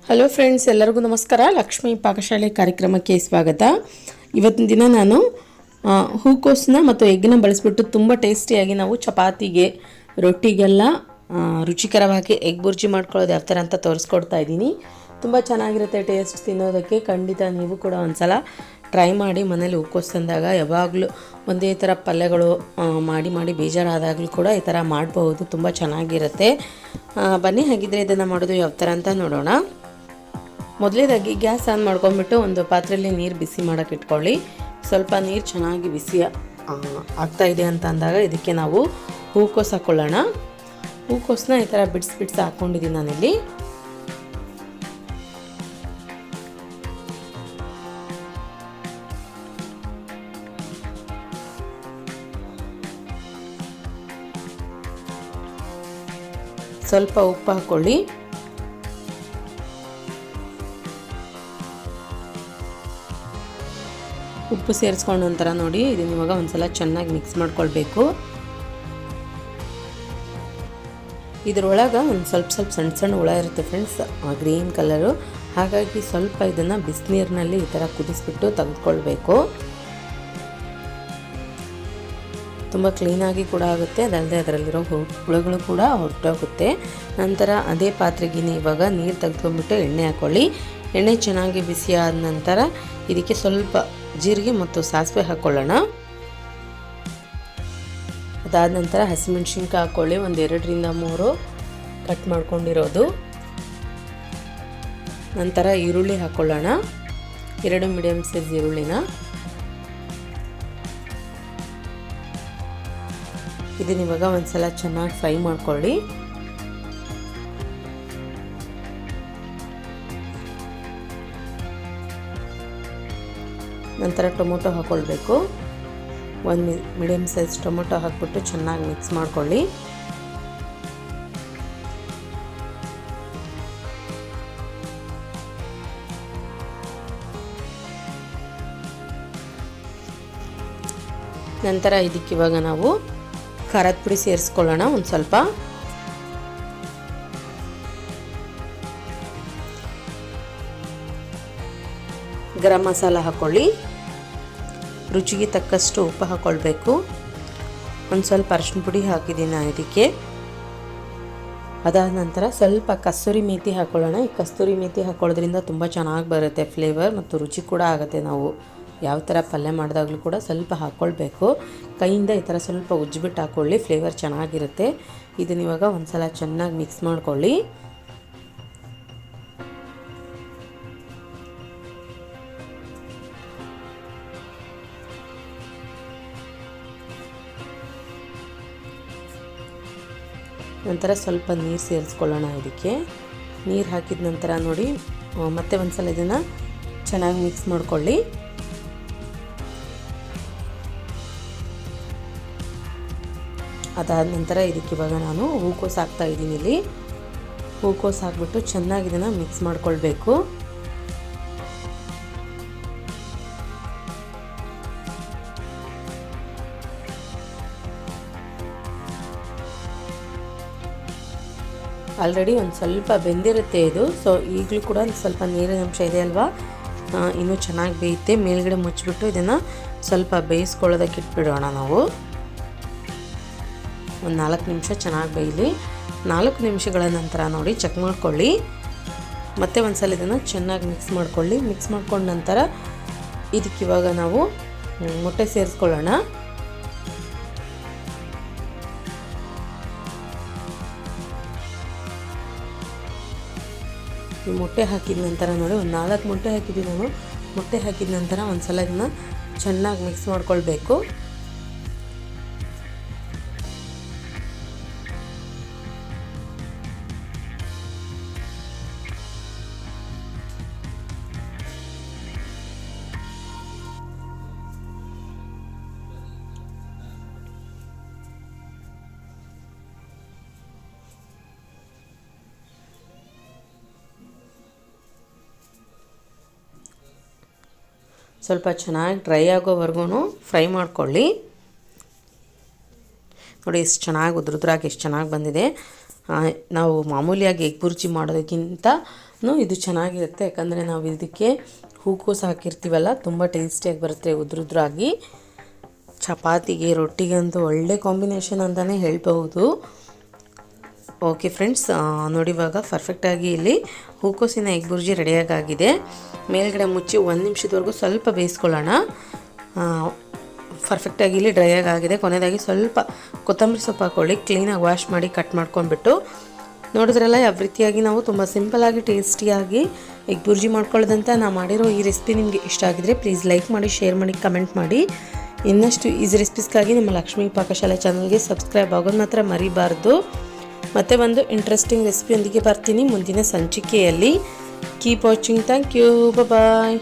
Hello friends, ಎಲ್ಲರಿಗೂ ನಮಸ್ಕಾರ. ಲಕ್ಷ್ಮಿ ಪಾಕಶಾಲೆ ಕಾರ್ಯಕ್ರಮಕ್ಕೆ ಸ್ವಾಗತ. ಇವತ್ತಿನ ದಿನ ನಾನು ಹೂಕೋಸನ್ನ ಮತ್ತು ಎಗ್ಗನ್ನ ಬಳಸಿಬಿಟ್ಟು ತುಂಬ ಟೇಸ್ಟಿಯಾಗಿ ನಾವು ಚಪಾತಿಗೆ, ರೊಟ್ಟಿಗೆಲ್ಲ ರುಚಿಕರವಾಗಿ ಎಗ್ ಬುರ್ಜಿ ಮಾಡ್ಕೊಳ್ಳೋದು ಯಾವ ಥರ ಅಂತ ತೋರಿಸ್ಕೊಡ್ತಾ ಇದ್ದೀನಿ. ತುಂಬ ಚೆನ್ನಾಗಿರುತ್ತೆ ಟೇಸ್ಟ್ ತಿನ್ನೋದಕ್ಕೆ. ಖಂಡಿತ ನೀವು ಕೂಡ ಒಂದ್ಸಲ ಟ್ರೈ ಮಾಡಿ. ಮನೇಲಿ ಹೂಕೋಸು ತಂದಾಗ ಯಾವಾಗಲೂ ಒಂದೇ ಥರ ಪಲ್ಯಗಳು ಮಾಡಿ ಬೇಜಾರಾದಾಗಲೂ ಕೂಡ ಈ ಥರ ಮಾಡಬಹುದು. ತುಂಬ ಚೆನ್ನಾಗಿರುತ್ತೆ. ಬನ್ನಿ, ಹಾಗಿದ್ರೆ ಇದನ್ನು ಮಾಡೋದು ಯಾವ ಥರ ಅಂತ ನೋಡೋಣ. ಮೊದಲೇದಾಗಿ ಗ್ಯಾಸ್ ಆನ್ ಮಾಡ್ಕೊಂಡ್ಬಿಟ್ಟು ಒಂದು ಪಾತ್ರೆಯಲ್ಲಿ ನೀರು ಬಿಸಿ ಮಾಡೋಕ್ಕೆ ಇಟ್ಕೊಳ್ಳಿ. ಸ್ವಲ್ಪ ನೀರು ಚೆನ್ನಾಗಿ ಬಿಸಿ ಆಗ್ತಾ ಇದೆ ಅಂತ ಅಂದಾಗ ಇದಕ್ಕೆ ನಾವು ಹೂಕೋಸು ಹಾಕ್ಕೊಳ್ಳೋಣ. ಹೂಕೋಸನ್ನ ಈ ಥರ ಬಿಡ್ಸ್ ಹಾಕ್ಕೊಂಡಿದ್ದೀನಿ ನಾನಿಲ್ಲಿ. ಸ್ವಲ್ಪ ಉಪ್ಪು ಹಾಕ್ಕೊಳ್ಳಿ. ಉಪ್ಪು ಸೇರಿಸ್ಕೊಂಡ ನಂತರ ನೋಡಿ, ಇದನ್ನ ಇವಾಗ ಒಂದ್ಸಲ ಚೆನ್ನಾಗಿ ಮಿಕ್ಸ್ ಮಾಡ್ಕೊಳ್ಬೇಕು. ಇದರೊಳಗೆ ಒಂದು ಸ್ವಲ್ಪ ಸಣ್ಣ ಹುಳ ಇರುತ್ತೆ ಫ್ರೆಂಡ್ಸ್, ಗ್ರೀನ್ ಕಲರು. ಹಾಗಾಗಿ ಸ್ವಲ್ಪ ಇದನ್ನು ಬಿಸಿನೀರಿನಲ್ಲಿ ಈ ಥರ ಕುದಿಸ್ಬಿಟ್ಟು ತೆಗೆದುಕೊಳ್ಬೇಕು. ತುಂಬ ಕ್ಲೀನಾಗಿ ಕೂಡ ಆಗುತ್ತೆ, ಅದಲ್ಲದೆ ಅದರಲ್ಲಿರೋ ಹುಳುಗಳು ಕೂಡ ಹೊರಟೋಗುತ್ತೆ. ನಂತರ ಅದೇ ಪಾತ್ರೆಗೆ ಇವಾಗ ನೀರು ತೆಗೆದುಕೊಂಡ್ಬಿಟ್ಟು ಎಣ್ಣೆ ಹಾಕ್ಕೊಳ್ಳಿ. ಎಣ್ಣೆ ಚೆನ್ನಾಗಿ ಬಿಸಿ ಆದ ನಂತರ ಇದಕ್ಕೆ ಸ್ವಲ್ಪ ಜೀರಿಗೆ ಮತ್ತು ಸಾಸಿವೆ ಹಾಕ್ಕೊಳ್ಳೋಣ. ಅದಾದ ನಂತರ ಹಸಿಮೆಣ್ಸಿನ್ಕಾಯಿ ಹಾಕ್ಕೊಳ್ಳಿ, ಒಂದು 2-3 ಕಟ್ ಮಾಡ್ಕೊಂಡಿರೋದು. ನಂತರ ಈರುಳ್ಳಿ ಹಾಕ್ಕೊಳ್ಳೋಣ, 2 ಮೀಡಿಯಮ್ ಸೈಜ್ ಈರುಳ್ಳಿನ. ಇದನ್ನ ಇವಾಗ ಒಂದ್ಸಲ ಚೆನ್ನಾಗಿ ಫ್ರೈ ಮಾಡ್ಕೊಳ್ಳಿ. ನಂತರ ಟೊಮೊಟೊ ಹಾಕ್ಕೊಳ್ಬೇಕು. 1 ಮೀಡಿಯಮ್ ಸೈಜ್ ಟೊಮೊಟೊ ಹಾಕ್ಬಿಟ್ಟು ಚೆನ್ನಾಗಿ ಮಿಕ್ಸ್ ಮಾಡ್ಕೊಳ್ಳಿ. ನಂತರ ಇದಕ್ಕೆ ಇವಾಗ ನಾವು ಖಾರದ ಪುಡಿ ಸೇರಿಸ್ಕೊಳ್ಳೋಣ. ಒಂದು ಸ್ವಲ್ಪ ಗರಂ ಮಸಾಲ ಹಾಕ್ಕೊಳ್ಳಿ. ರುಚಿಗೆ ತಕ್ಕಷ್ಟು ಉಪ್ಪು ಹಾಕ್ಕೊಳ್ಬೇಕು. ಒಂದು ಸ್ವಲ್ಪ ಅರಿಶಿನ ಪುಡಿ ಹಾಕಿದ್ದೀನಿ ನಾನು ಇದಕ್ಕೆ. ಅದಾದ ನಂತರ ಸ್ವಲ್ಪ ಕಸ್ತೂರಿ ಮೇಥಿ ಹಾಕ್ಕೊಳ್ಳೋಣ. ಈ ಕಸ್ತೂರಿ ಮೇಥಿ ಹಾಕ್ಕೊಳ್ಳೋದ್ರಿಂದ ತುಂಬ ಚೆನ್ನಾಗಿ ಬರುತ್ತೆ ಫ್ಲೇವರ್ ಮತ್ತು ರುಚಿ ಕೂಡ ಆಗುತ್ತೆ. ನಾವು ಯಾವ ಥರ ಪಲ್ಯ ಮಾಡಿದಾಗಲೂ ಕೂಡ ಸ್ವಲ್ಪ ಹಾಕ್ಕೊಳ್ಬೇಕು. ಕೈಯಿಂದ ಈ ಥರ ಸ್ವಲ್ಪ ಉಜ್ಜಿಬಿಟ್ಟು ಹಾಕ್ಕೊಳ್ಳಿ, ಫ್ಲೇವರ್ ಚೆನ್ನಾಗಿರುತ್ತೆ. ಇದನ್ನ ಇವಾಗ ಒಂದು ಸಲ ಚೆನ್ನಾಗಿ ಮಿಕ್ಸ್ ಮಾಡ್ಕೊಳ್ಳಿ. ನಂತರ ಸ್ವಲ್ಪ ನೀರು ಸೇರಿಸ್ಕೊಳ್ಳೋಣ. ಇದಕ್ಕೆ ನೀರು ಹಾಕಿದ ನಂತರ ನೋಡಿ, ಮತ್ತೆ ಒಂದು ಸಲ ಇದನ್ನು ಚೆನ್ನಾಗಿ ಮಿಕ್ಸ್ ಮಾಡ್ಕೊಳ್ಳಿ. ಅದಾದ ನಂತರ ಇದಕ್ಕೆ ಇವಾಗ ನಾನು ಹೂಕೋಸು ಹಾಕ್ತಾ ಇದ್ದೀನಿ. ಇಲ್ಲಿ ಹೂಕೋಸು ಹಾಕ್ಬಿಟ್ಟು ಚೆನ್ನಾಗಿ ಇದನ್ನು ಮಿಕ್ಸ್ ಮಾಡ್ಕೊಳ್ಬೇಕು. ಆಲ್ರೆಡಿ ಒಂದು ಸ್ವಲ್ಪ ಬೆಂದಿರುತ್ತೆ ಇದು. ಸೊ ಈಗಲೂ ಕೂಡ ಸ್ವಲ್ಪ ನೀರಿನ ಅಂಶ ಇದೆ ಅಲ್ವಾ, ಇನ್ನೂ ಚೆನ್ನಾಗಿ ಬೇಯುತ್ತೆ. ಮೇಲ್ಗಡೆ ಮುಚ್ಚಿಬಿಟ್ಟು ಇದನ್ನು ಸ್ವಲ್ಪ ಬೇಯಿಸ್ಕೊಳ್ಳೋದಕ್ಕೆ ಇಟ್ಬಿಡೋಣ ನಾವು. ಒಂದು 4 ನಿಮಿಷ ಚೆನ್ನಾಗಿ ಬೇಯಲಿ. 4 ನಿಮಿಷಗಳ ನಂತರ ನೋಡಿ ಚೆಕ್ ಮಾಡ್ಕೊಳ್ಳಿ. ಮತ್ತೆ ಒಂದು ಸಲ ಇದನ್ನು ಚೆನ್ನಾಗಿ ಮಿಕ್ಸ್ ಮಾಡ್ಕೊಳ್ಳಿ. ಮಿಕ್ಸ್ ಮಾಡ್ಕೊಂಡ ನಂತರ ಇದಕ್ಕಿವಾಗ ನಾವು ಮೊಟ್ಟೆ ಸೇರಿಸ್ಕೊಳ್ಳೋಣ. ಈ ಮೊಟ್ಟೆ ಹಾಕಿದ ನಂತರ ನೋಡಿ, ಒಂದು 4 ಮೊಟ್ಟೆ ಹಾಕಿದ್ದೀನಿ ನಾನು. ಮೊಟ್ಟೆ ಹಾಕಿದ ನಂತರ ಒಂದು ಸಲ ಇದನ್ನು ಚೆನ್ನಾಗಿ ಮಿಕ್ಸ್ ಮಾಡ್ಕೊಳ್ಬೇಕು. ಸ್ವಲ್ಪ ಚೆನ್ನಾಗಿ ಡ್ರೈ ಆಗೋವರೆಗೂ ಫ್ರೈ ಮಾಡ್ಕೊಳ್ಳಿ. ನೋಡಿ ಎಷ್ಟು ಚೆನ್ನಾಗಿ ಉದ್ರಾಗಿ ಎಷ್ಟು ಚೆನ್ನಾಗಿ ಬಂದಿದೆ. ನಾವು ಮಾಮೂಲಿಯಾಗಿ ಎಗ್ ಬುರ್ಜಿ ಮಾಡೋದಕ್ಕಿಂತ ಇದು ಚೆನ್ನಾಗಿರುತ್ತೆ, ಯಾಕಂದರೆ ನಾವು ಇದಕ್ಕೆ ಹೂಕೋಸು ಹಾಕಿರ್ತೀವಲ್ಲ, ತುಂಬ ಟೇಸ್ಟಿಯಾಗಿ ಬರುತ್ತೆ ಉದ್ರುದ್ರಾಗಿ. ಚಪಾತಿಗೆ ರೊಟ್ಟಿಗಂತೂ ಒಳ್ಳೆ ಕಾಂಬಿನೇಷನ್ ಅಂತಲೇ ಹೇಳ್ಬಹುದು. ಓಕೆ ಫ್ರೆಂಡ್ಸ್, ನೋಡಿ ಇವಾಗ ಪರ್ಫೆಕ್ಟಾಗಿ ಇಲ್ಲಿ ಹೂಕೋಸಿನ ಎಗ್ ಬುರ್ಜಿ ರೆಡಿಯಾಗಿದೆ. ಮೇಲ್ಗಡೆ ಮುಚ್ಚಿ 1 ನಿಮಿಷದವರೆಗೂ ಸ್ವಲ್ಪ ಬೇಯಿಸ್ಕೊಳ್ಳೋಣ. ಪರ್ಫೆಕ್ಟಾಗಿ ಇಲ್ಲಿ ಡ್ರೈ ಆಗಿದೆ. ಕೊನೆಯದಾಗಿ ಸ್ವಲ್ಪ ಕೊತ್ತಂಬರಿ ಸೊಪ್ಪು ಹಾಕ್ಕೊಳ್ಳಿ, ಕ್ಲೀನಾಗಿ ವಾಶ್ ಮಾಡಿ ಕಟ್ ಮಾಡ್ಕೊಂಡ್ಬಿಟ್ಟು. ನೋಡಿದ್ರಲ್ಲ ಯಾವ ರೀತಿಯಾಗಿ ನಾವು ತುಂಬ ಸಿಂಪಲ್ಲಾಗಿ ಟೇಸ್ಟಿಯಾಗಿ ಎಗ್ ಬುರ್ಜಿ ಮಾಡ್ಕೊಳ್ಳೋದಂತ ನಾನು ಮಾಡಿರೋ ಈ ರೆಸಿಪಿ ನಿಮಗೆ ಇಷ್ಟ ಆಗಿದ್ರೆ ಪ್ಲೀಸ್ ಲೈಕ್ ಮಾಡಿ, ಶೇರ್ ಮಾಡಿ, ಕಮೆಂಟ್ ಮಾಡಿ. ಇನ್ನಷ್ಟು ಈಸಿ ರೆಸಿಪೀಸ್ಗಾಗಿ ನಮ್ಮ ಲಕ್ಷ್ಮೀ ಪಾಕಶಾಲೆ ಚಾನಲ್ಗೆ ಸಬ್ಸ್ಕ್ರೈಬ್ ಆಗೋದು ಮಾತ್ರ ಮರಿಬಾರ್ದು. ಮತ್ತೆ ಒಂದು ಇಂಟ್ರೆಸ್ಟಿಂಗ್ ರೆಸಿಪಿಯೊಂದಿಗೆ ಬರ್ತೀನಿ ಮುಂದಿನ ಸಂಚಿಕೆಯಲ್ಲಿ. Keep watching. Thank you. Bye.